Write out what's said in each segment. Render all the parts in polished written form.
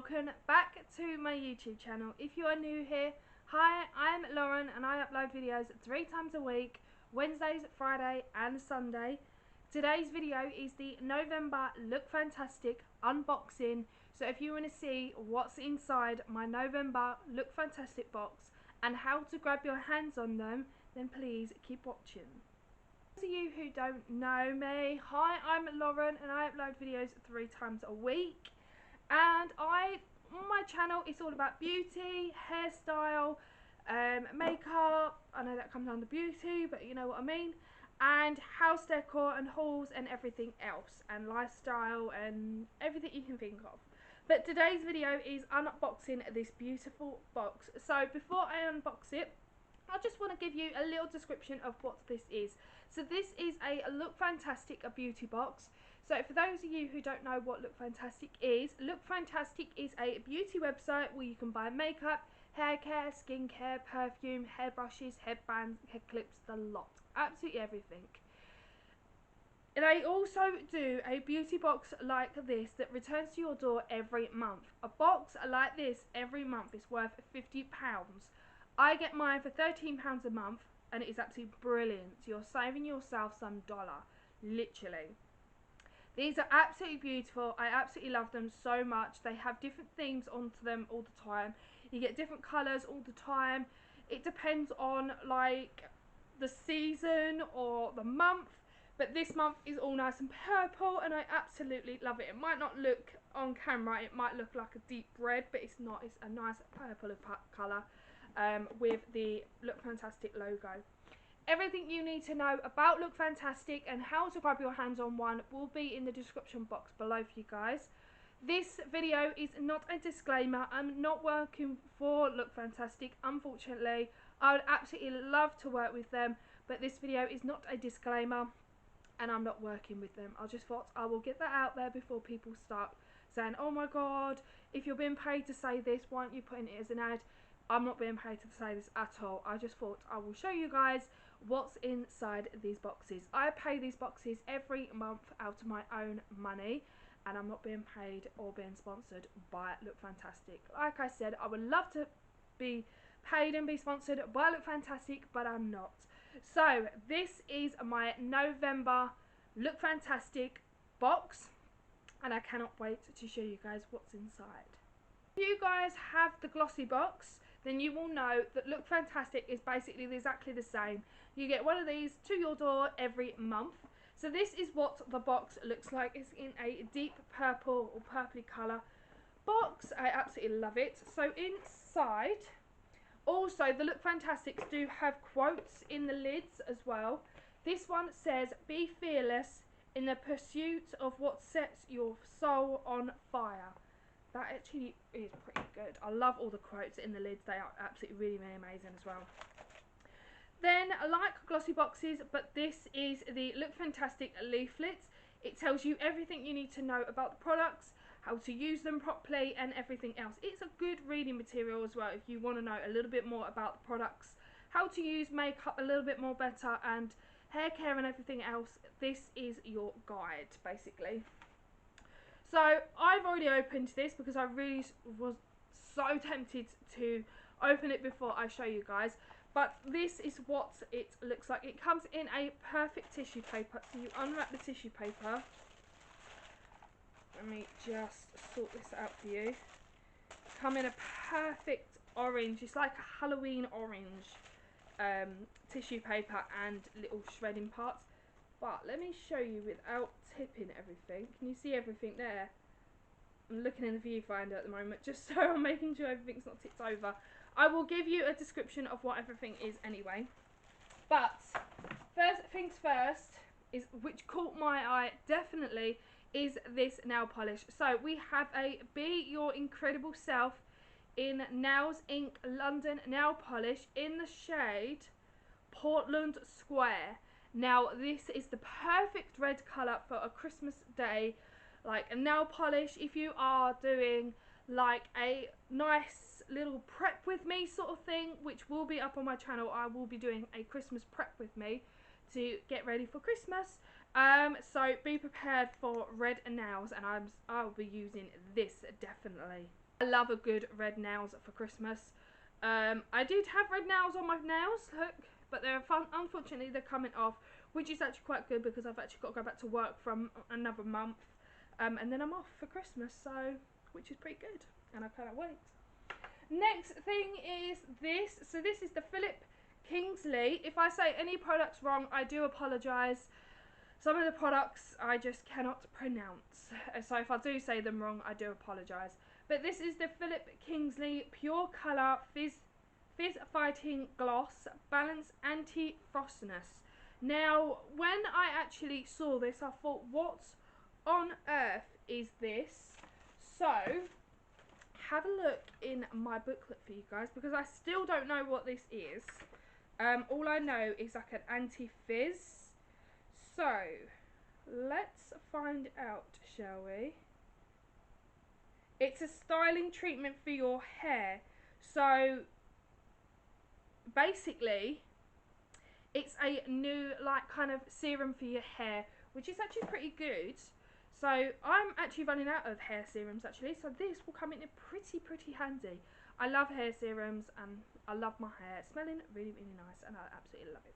welcome back to my YouTube channel. If you are new here, hi, I'm Lauren and I upload videos 3 times a week, Wednesdays, Friday and Sunday. Today's video is the November Look Fantastic unboxing. So if you want to see what's inside my November Look Fantastic box and how to grab your hands on them, then please keep watching. For you who don't know me, hi, I'm Lauren and I upload videos 3 times a week. And my channel is all about beauty, hairstyle, makeup, I know that comes under beauty, but you know what I mean, and house decor and hauls and everything else, and lifestyle and everything you can think of. But today's video is unboxing this beautiful box. So before I unbox it, I just want to give you a little description of what this is. So this is a Look Fantastic beauty box. So for those of you who don't know what Look Fantastic is a beauty website where you can buy makeup, hair care, skincare, perfume, hairbrushes, headbands, hair clips, the lot. Absolutely everything. They also do a beauty box like this that returns to your door every month. A box like this every month is worth £50. I get mine for £13 a month and it is absolutely brilliant. You're saving yourself some dollar, literally. These are absolutely beautiful. I absolutely love them so much. They have different themes onto them all the time. You get different colours all the time. It depends on like the season or the month. But this month is all nice and purple and I absolutely love it. It might not look on camera, it might look like a deep red, but it's not. It's a nice purple colour with the Look Fantastic logo. Everything you need to know about Look Fantastic and how to grab your hands on one will be in the description box below for you guys. This video is not a disclaimer. I'm not working for Look Fantastic, unfortunately. I would absolutely love to work with them, but this video is not a disclaimer and I'm not working with them. I just thought I will get that out there before people start saying, oh my god, if you're being paid to say this, why aren't you putting it as an ad? I'm not being paid to say this at all. I just thought I will show you guys what's inside these boxes. I pay these boxes every month out of my own money and I'm not being paid or being sponsored by Look Fantastic. Like I said, I would love to be paid and be sponsored by Look Fantastic, but I'm not. So this is my November Look Fantastic box and I cannot wait to show you guys what's inside. If you guys have the glossy box, then you will know that Look Fantastic is basically exactly the same. You get one of these to your door every month. So this is what the box looks like. It's in a deep purple or purpley colour box. I absolutely love it. So inside, also the Look Fantastics do have quotes in the lids as well. This one says, "Be fearless in the pursuit of what sets your soul on fire." That actually is pretty good. I love all the quotes in the lids. They are absolutely really amazing as well. Then, I like glossy boxes, but this is the Look Fantastic leaflets. It tells you everything you need to know about the products, how to use them properly and everything else. It's a good reading material as well if you want to know a little bit more about the products, how to use makeup a little bit more better and hair care and everything else. This is your guide basically. So I've already opened this because I really was so tempted to open it before I show you guys. But this is what it looks like. It comes in a perfect tissue paper. So you unwrap the tissue paper. Let me just sort this out for you. Come in a perfect orange. It's like a Halloween orange tissue paper and little shredding parts. But let me show you without tipping everything. Can you see everything there? I'm looking in the viewfinder at the moment just so I'm making sure everything's not tipped over. I will give you a description of what everything is anyway. But first things first, is which caught my eye definitely, is this nail polish. So we have a Be Your Incredible Self in Nails Inc London nail polish in the shade Portland Square. Now this is the perfect red colour for a Christmas day, like a nail polish. If you are doing like a nice little prep with me sort of thing, which will be up on my channel, I will be doing a Christmas prep with me to get ready for Christmas. So be prepared for red nails and I'll be using this definitely. I love a good red nails for Christmas. I did have red nails on my nails, look, but they're unfortunately they're coming off, which is actually quite good because I've actually got to go back to work from another month, and then I'm off for Christmas, so which is pretty good, and I cannot wait. Next thing is this. So this is the Philip Kingsley. If I say any products wrong, I do apologise. Some of the products I just cannot pronounce, so if I do say them wrong, I do apologise. But this is the Philip Kingsley Pure Colour Fizz Fighting Gloss Balance Anti-Frostness. Now, when I actually saw this, I thought, what on earth is this? So, have a look in my booklet for you guys, because I still don't know what this is. All I know is like an anti-fizz. So, let's find out, shall we? It's a styling treatment for your hair. So, basically, it's a new, like, kind of serum for your hair, which is actually pretty good. So, I'm actually running out of hair serums, actually, so this will come in pretty handy. I love hair serums, and I love my hair. It's smelling really nice, and I absolutely love it.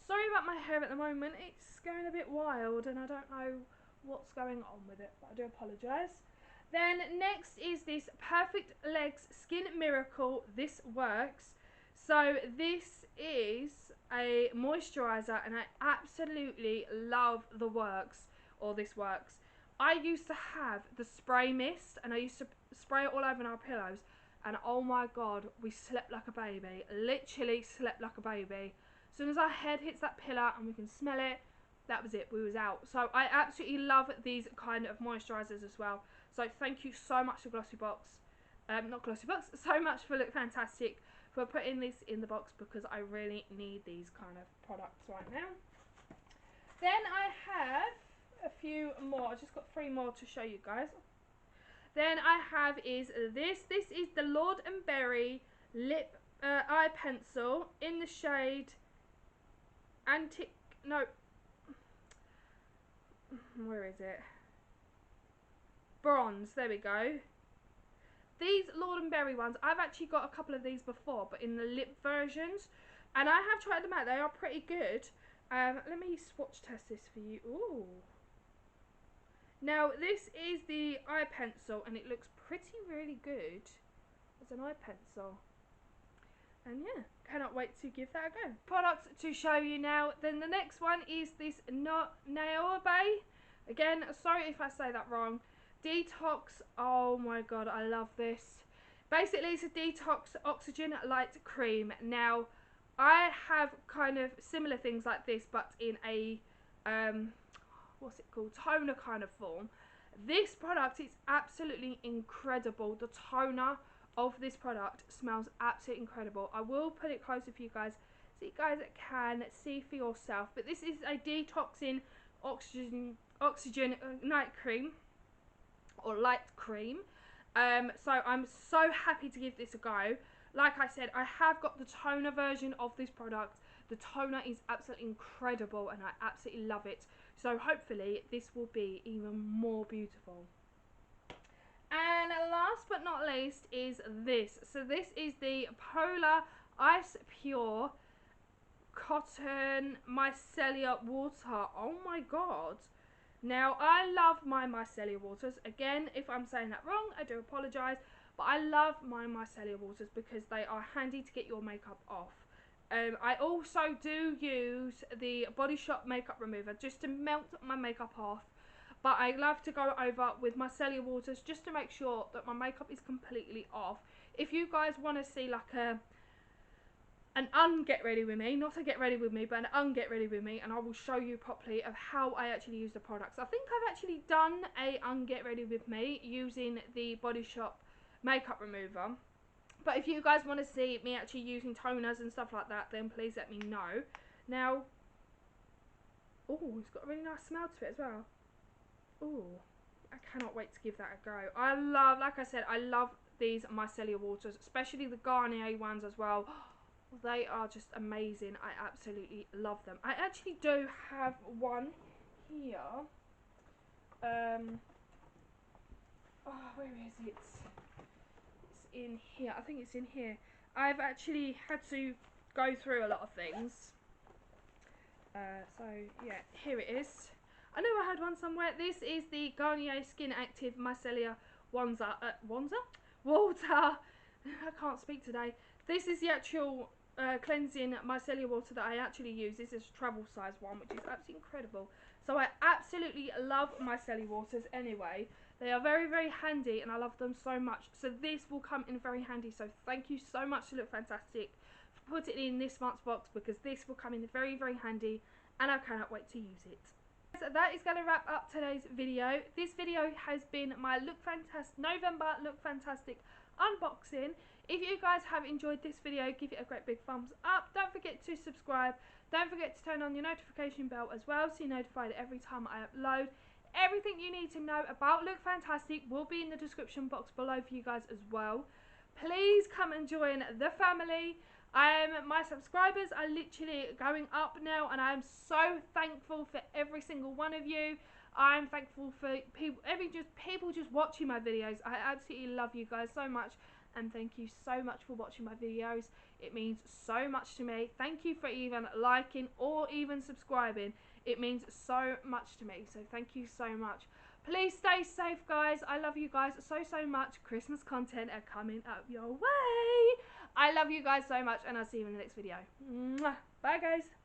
Sorry about my hair at the moment, it's going a bit wild and I don't know what's going on with it, but I do apologise. Then next is this Perfect Legs Skin Miracle This Works. So this is a moisturiser and I absolutely love the works, or this works. I used to have the spray mist and I used to spray it all over our pillows, and oh my god, we slept like a baby, literally slept like a baby. As soon as our head hits that pillow and we can smell it, that was it, we was out. So I absolutely love these kind of moisturisers as well. So thank you so much to Glossybox, not Glossybox, so much for Look Fantastic for putting this in the box, because I really need these kind of products right now. Then I have a few more, I just got 3 more to show you guys. Then I have is this is the Lord & Berry lip eye pencil in the shade where is it? Bronze, there we go. These Lord & Berry ones, I've actually got a couple of these before, but in the lip versions, and I have tried them out, they are pretty good. Let me swatch test this for you. Ooh. Now, this is the eye pencil, and it looks really good as an eye pencil. And yeah, cannot wait to give that a go. Products to show you now. Then the next one is this Naobe. Again, sorry if I say that wrong. Detox. Oh my god, I love this. Basically, it's a detox oxygen light cream. Now, I have kind of similar things like this, but in a what's it called, toner kind of form. This product is absolutely incredible. The toner of this product smells absolutely incredible. I will put it closer for you guys so you guys can see for yourself. But this is a detoxing oxygen night cream, or light cream. So I'm so happy to give this a go. Like I said, I have got the toner version of this product. The toner is absolutely incredible and I absolutely love it. So hopefully this will be even more beautiful. And last but not least is this. So this is the Polar Ice Pure Cotton Micellar Water. Oh my god. Now, I love my micellar waters. Again, if I'm saying that wrong, I do apologise. But I love my micellar waters because they are handy to get your makeup off. I also do use the Body Shop makeup remover just to melt my makeup off. But I love to go over with micellar waters just to make sure that my makeup is completely off. If you guys want to see like an unget ready with me, not a get ready with me, but an unget ready with me, and I will show you properly of how I actually use the products. I think I've actually done a unget ready with me using the Body Shop makeup remover. But if you guys want to see me actually using toners and stuff like that, then please let me know. Now, oh, it's got a really nice smell to it as well. Oh, I cannot wait to give that a go. I love, like I said, I love these micellar waters, especially the Garnier ones as well. They are just amazing. I absolutely love them. I actually do have one here. Oh, where is it? in here. I think it's in here. I've actually had to go through a lot of things. So yeah, here it is. I knew I had one somewhere. This is the Garnier Skin Active Micellar Water. I can't speak today. This is the actual cleansing micellar water that I actually use. This is a travel size one, which is absolutely incredible. So I absolutely love micellar waters anyway. They are very, very handy and I love them so much. So this will come in very handy. So thank you so much to Look Fantastic for putting it in this month's box, because this will come in very, very handy and I cannot wait to use it. So that is going to wrap up today's video. This video has been my November Look Fantastic unboxing. If you guys have enjoyed this video, give it a great big thumbs up. Don't forget to subscribe. Don't forget to turn on your notification bell as well, so you're notified every time I upload. Everything you need to know about Look Fantastic will be in the description box below for you guys as well. Please come and join the family. My subscribers are literally going up now, and I'm so thankful for every single one of you. I'm thankful for people just watching my videos. I absolutely love you guys so much, and thank you so much for watching my videos. It means so much to me. Thank you for even liking or even subscribing. It means so much to me, so thank you so much. Please stay safe, guys. I love you guys so much. Christmas content are coming up your way. I love you guys so much, and I'll see you in the next video. Mwah. Bye, guys.